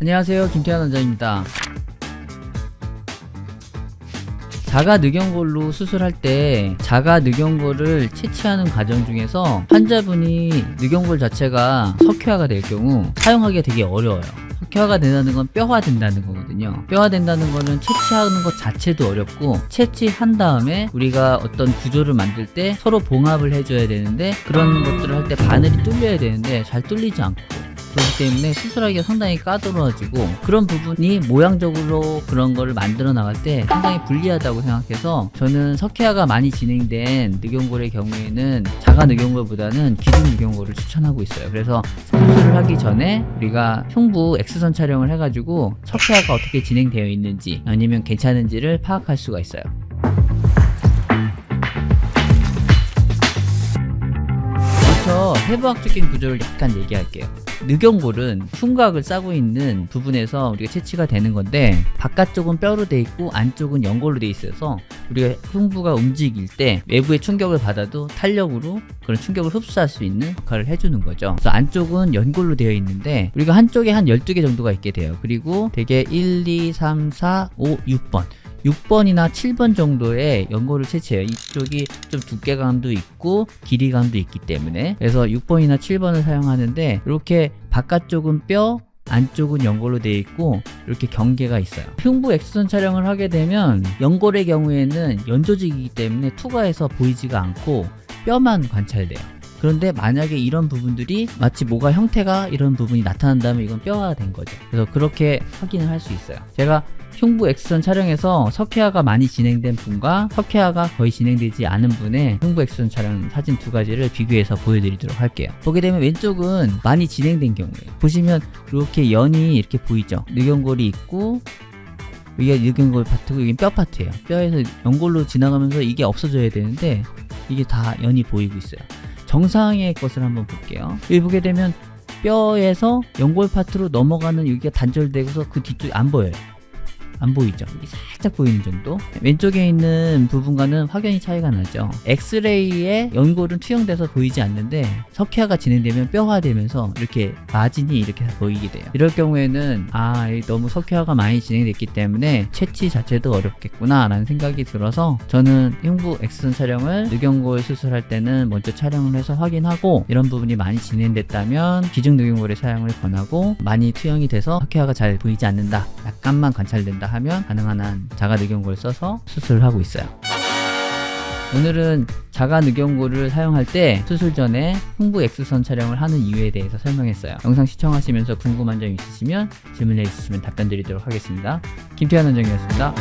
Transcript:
안녕하세요, 김태환 원장입니다. 자가늑연골로 수술할 때 자가늑연골을 채취하는 과정 중에서 환자분이 늑연골 자체가 석회화가 될 경우 사용하기가 되게 어려워요. 석회화가 된다는 건 뼈화된다는 거거든요. 뼈화된다는 거는 채취하는 것 자체도 어렵고, 채취한 다음에 우리가 어떤 구조를 만들 때 서로 봉합을 해줘야 되는데, 그런 것들을 할 때 바늘이 뚫려야 되는데 잘 뚫리지 않고, 그렇기 때문에 수술하기가 상당히 까다로워지고, 그런 부분이 모양적으로 그런 거를 만들어 나갈 때 상당히 불리하다고 생각해서, 저는 석회화가 많이 진행된 늑연골의 경우에는 자가늑연골보다는 기중늑연골을 추천하고 있어요. 그래서 수술을 하기 전에 우리가 흉부 X선 촬영을 해가지고 석회화가 어떻게 진행되어 있는지 아니면 괜찮은지를 파악할 수가 있어요. 먼저 해부학적인 구조를 약간 얘기할게요. 늑연골은 흉곽을 싸고 있는 부분에서 우리가 채취가 되는 건데, 바깥쪽은 뼈로 돼 있고 안쪽은 연골로 돼 있어서 우리가 흉부가 움직일 때 외부의 충격을 받아도 탄력으로 그런 충격을 흡수할 수 있는 역할을 해주는 거죠. 그래서 안쪽은 연골로 되어 있는데, 우리가 한쪽에 한 12개 정도가 있게 돼요. 그리고 되게 1, 2, 3, 4, 5, 6번 6번이나 7번 정도의 연골을 채취해요. 이쪽이 좀 두께감도 있고 길이감도 있기 때문에. 그래서 6번이나 7번을 사용하는데, 이렇게 바깥쪽은 뼈, 안쪽은 연골로 되어 있고 이렇게 경계가 있어요. 흉부 X선 촬영을 하게 되면 연골의 경우에는 연조직이기 때문에 투과해서 보이지가 않고 뼈만 관찰돼요. 그런데 만약에 이런 부분들이 마치 모가 형태가 이런 부분이 나타난다면 이건 뼈가 된 거죠. 그래서 그렇게 확인을 할 수 있어요. 제가 흉부 X선 촬영에서 석회화가 많이 진행된 분과 석회화가 거의 진행되지 않은 분의 흉부 X선 촬영 사진 두 가지를 비교해서 보여드리도록 할게요. 보게 되면 왼쪽은 많이 진행된 경우예요. 보시면 이렇게 연이 이렇게 보이죠. 늑연골이 있고, 이게 늑연골 파트고 이게 뼈 파트예요. 뼈에서 연골로 지나가면서 이게 없어져야 되는데 이게 다 연이 보이고 있어요. 정상의 것을 한번 볼게요. 여기 보게 되면 뼈에서 연골 파트로 넘어가는 여기가 단절되고서 그 뒤쪽이 안 보여요. 안 보이죠? 이게 살짝 보이는 정도? 왼쪽에 있는 부분과는 확연히 차이가 나죠. 엑스레이에 연골은 투영돼서 보이지 않는데 석회화가 진행되면 뼈화되면서 이렇게 마진이 이렇게 보이게 돼요. 이럴 경우에는 너무 석회화가 많이 진행됐기 때문에 채취 자체도 어렵겠구나 라는 생각이 들어서, 저는 흉부 X선 촬영을 늑연골 수술할 때는 먼저 촬영을 해서 확인하고, 이런 부분이 많이 진행됐다면 기중 늑연골의 사용을 권하고, 많이 투영이 돼서 석회화가 잘 보이지 않는다, 약간만 관찰된다 하면 가능한 한 자가늑연골을 써서 수술을 하고 있어요. 오늘은 자가늑연골을 사용할 때 수술 전에 흉부 X선 촬영을 하는 이유에 대해서 설명했어요. 영상 시청하시면서 궁금한 점 있으시면 질문 내주시면 답변 드리도록 하겠습니다. 김태환 원장이었습니다.